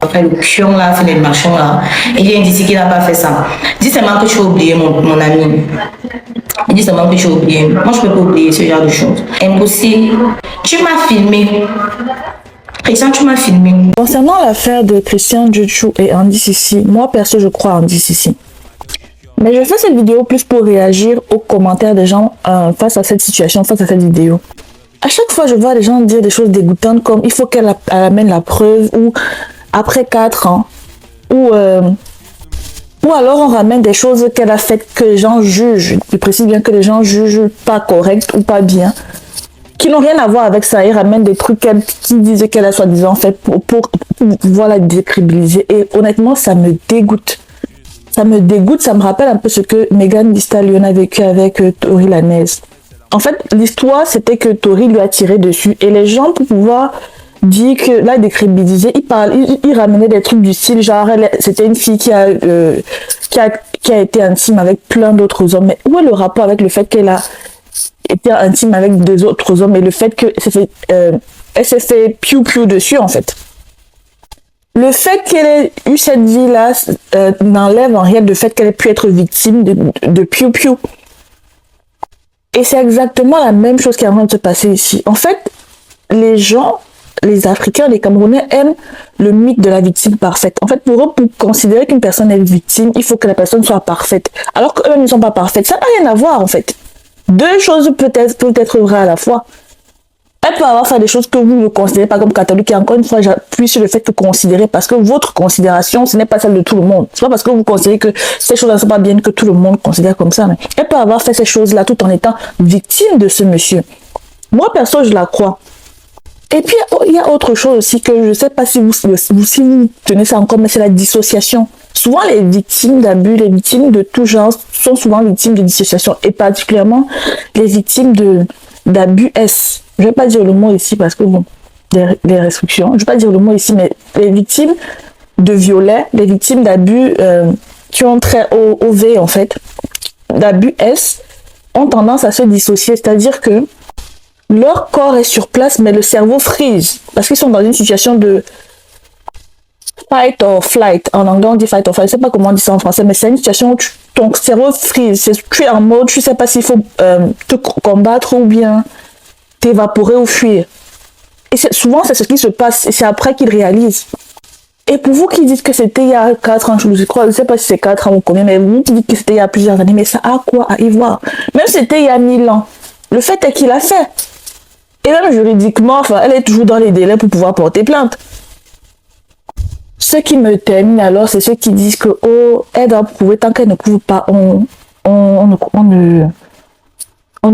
Après, le pion là, fait les machins là. Il vient d'ici qu'il n'a pas fait ça. Dis seulement que tu as oublié mon ami. Il dit seulement que tu as oublié. Moi, je ne peux pas oublier ce genre de choses. Impossible. Tu m'as filmé. Christian, tu m'as filmé. Concernant l'affaire de Christian Djoudjou et Andy Sissi, moi perso, je crois à Andy Sissi. Mais je fais cette vidéo plus pour réagir aux commentaires des gens face à cette situation, face à cette vidéo. À chaque fois, je vois les gens dire des choses dégoûtantes comme il faut qu'elle amène la preuve ou après 4 ans ou alors on ramène des choses qu'elle a faites que les gens jugent. Je précise bien que les gens jugent pas correct ou pas bien, qui n'ont rien à voir avec ça. Ils ramènent des trucs qui disent qu'elle a soi-disant fait pour pouvoir la décrédibiliser. Et honnêtement, ça me dégoûte. Ça me dégoûte, ça me rappelle un peu ce que Megan Thee Stallion a vécu avec Tory Lanez. En fait, l'histoire, c'était que Tory lui a tiré dessus. Et les gens, pour pouvoir dire que la décrédibiliser, il ramenait des trucs du style, genre, c'était une fille qui a été intime avec plein d'autres hommes. Mais où est le rapport avec le fait qu'elle a été intime avec 2 autres hommes et le fait qu'elle s'est fait piou-piou dessus, en fait? Le fait qu'elle ait eu cette vie-là n'enlève en rien le fait qu'elle ait pu être victime de piou-piou. Et c'est exactement la même chose qui est en train de se passer ici. En fait, les gens, les Africains, les Camerounais aiment le mythe de la victime parfaite. En fait, pour eux, pour considérer qu'une personne est victime, il faut que la personne soit parfaite. Alors qu'eux ne sont pas parfaits. Ça n'a rien à voir, en fait. 2 choses peuvent être vraies à la fois. Elle peut avoir fait des choses que vous ne considérez pas comme catholiques. Et encore une fois, j'appuie sur le fait que considérer, parce que votre considération, ce n'est pas celle de tout le monde. C'est pas parce que vous considérez que ces choses ne sont pas bien que tout le monde considère comme ça. Mais elle peut avoir fait ces choses-là tout en étant victime de ce monsieur. Moi, perso, je la crois. Et puis, il y a autre chose aussi que je ne sais pas si vous tenez ça encore, mais c'est la dissociation. Souvent, les victimes d'abus, les victimes de tout genre sont souvent victimes de dissociation. Et particulièrement, les victimes d'abus S. Je ne vais pas dire le mot ici parce que bon, des restrictions. Je ne vais pas dire le mot ici, mais les victimes de violets, les victimes d'abus qui ont très haut V en fait, d'abus S, ont tendance à se dissocier. C'est-à-dire que leur corps est sur place, mais le cerveau freeze. Parce qu'ils sont dans une situation de fight or flight. En anglais, on dit fight or flight. Je ne sais pas comment on dit ça en français, mais c'est une situation où ton cerveau freeze. Tu es en mode, tu ne sais pas s'il faut te combattre ou bien t'évaporer ou fuir. Et souvent, c'est ce qui se passe. Et c'est après qu'ils réalisent. Et pour vous qui dites que c'était il y a 4 ans, je ne sais pas si c'est 4 ans ou combien, mais vous qui dites que c'était il y a plusieurs années, mais ça a quoi à y voir? Même si c'était il y a 1000 ans. Le fait est qu'il a fait. Et même juridiquement, enfin, elle est toujours dans les délais pour pouvoir porter plainte. Ce qui me termine alors, c'est ceux qui disent que, oh, elle doit prouver, tant qu'elle ne prouve pas, on ne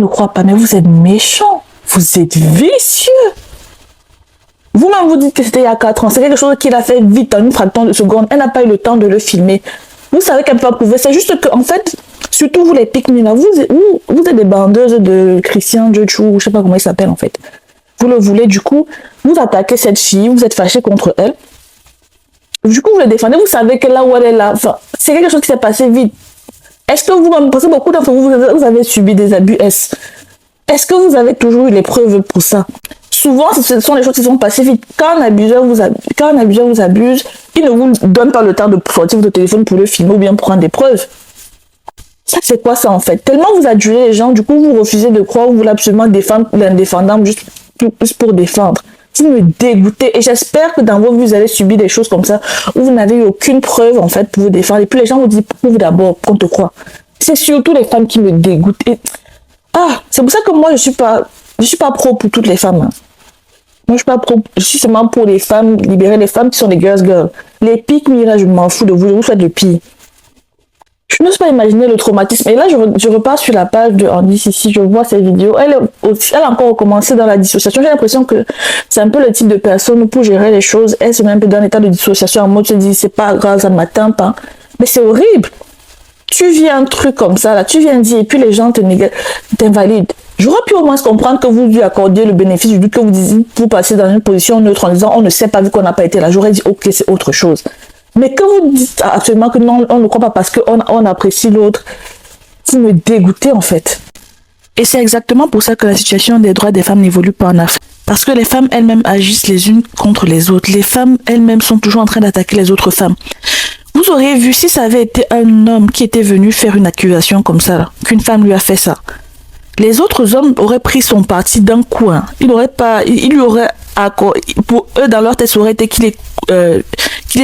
croit pas. Mais vous êtes méchants. Vous êtes vicieux. Vous-même vous dites que c'était il y a 4 ans. C'est quelque chose qu'il a fait vite, en une fraction de seconde. Elle n'a pas eu le temps de le filmer. Vous savez qu'elle ne peut pas prouver. C'est juste que, en fait, surtout vous les pique là, vous êtes des bandeuses de Christian Djoudjou, je ne sais pas comment il s'appelle en fait. Vous le voulez, du coup, vous attaquez cette fille, vous êtes fâché contre elle. Du coup, vous la défendez, vous savez que là où elle est là, enfin, c'est quelque chose qui s'est passé vite. Est-ce que vous-même, parce que beaucoup d'entre vous, vous avez subi des abus S. Est-ce que vous avez toujours eu les preuves pour ça? Souvent, ce sont les choses qui sont passées vite. Quand un abuseur vous abuse, il ne vous donne pas le temps de sortir votre téléphone pour le filmer ou bien prendre des preuves. Ça, c'est quoi ça en fait? Tellement vous adulez les gens, du coup, vous refusez de croire, vous voulez absolument défendre l'indéfendable juste pour défendre. Vous me dégoûtez et j'espère que dans vos vies, vous allez subir des choses comme ça où vous n'avez eu aucune preuve en fait pour vous défendre. Et puis les gens vous disent, prouve d'abord qu'on te croit. C'est surtout les femmes qui me dégoûtent. Et c'est pour ça que moi, je suis pas pro pour toutes les femmes. Hein. Moi, je suis pas pro, je suis seulement pour les femmes, libérer les femmes qui sont des girls. Les piques, là, je m'en fous de vous, je vous souhaite le pire. Je n'ose pas imaginer le traumatisme. Et là, je repars sur la page de Andy Sissi, je vois ces vidéos. Elle a encore recommencé dans la dissociation. J'ai l'impression que c'est un peu le type de personne pour gérer les choses. Elle se met un peu dans l'état de dissociation en mode, se dit, c'est pas grave, ça ne m'atteint pas. Mais c'est horrible. Tu viens un truc comme ça, là, tu viens dire, et puis les gens t'invalident. J'aurais pu au moins comprendre que vous lui accordiez le bénéfice du doute, que vous disiez, vous passez dans une position neutre en disant, on ne sait pas vu qu'on n'a pas été là. J'aurais dit, ok, c'est autre chose. Mais que vous dites absolument que non, on ne croit pas parce qu'on apprécie l'autre, vous me dégoûtez en fait. Et c'est exactement pour ça que la situation des droits des femmes n'évolue pas en Afrique. Parce que les femmes elles-mêmes agissent les unes contre les autres. Les femmes elles-mêmes sont toujours en train d'attaquer les autres femmes. Vous auriez vu si ça avait été un homme qui était venu faire une accusation comme ça, qu'une femme lui a fait ça. Les autres hommes auraient pris son parti d'un coup. Hein. Il lui aurait accordé, pour eux dans leur tête, ça aurait été qu'il est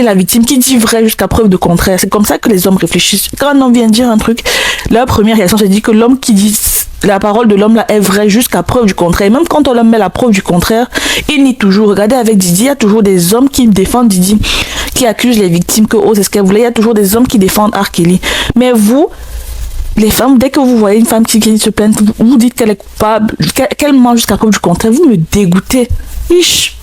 la victime, qui dit vrai jusqu'à preuve de contraire. C'est comme ça que les hommes réfléchissent. Quand un homme vient dire un truc, leur première réaction c'est de dire que l'homme qui dit la parole de l'homme là est vraie jusqu'à preuve du contraire. Et même quand on leur met la preuve du contraire, il nie toujours. Regardez avec Didi, il y a toujours des hommes qui défendent Didi, qui accusent les victimes que oh c'est ce qu'elle voulait. Il y a toujours des hommes qui défendent R. Kelly. Mais vous, les femmes, dès que vous voyez une femme qui se plaint, vous dites qu'elle est coupable, qu'elle ment jusqu'à preuve du contraire, vous me dégoûtez. Ish.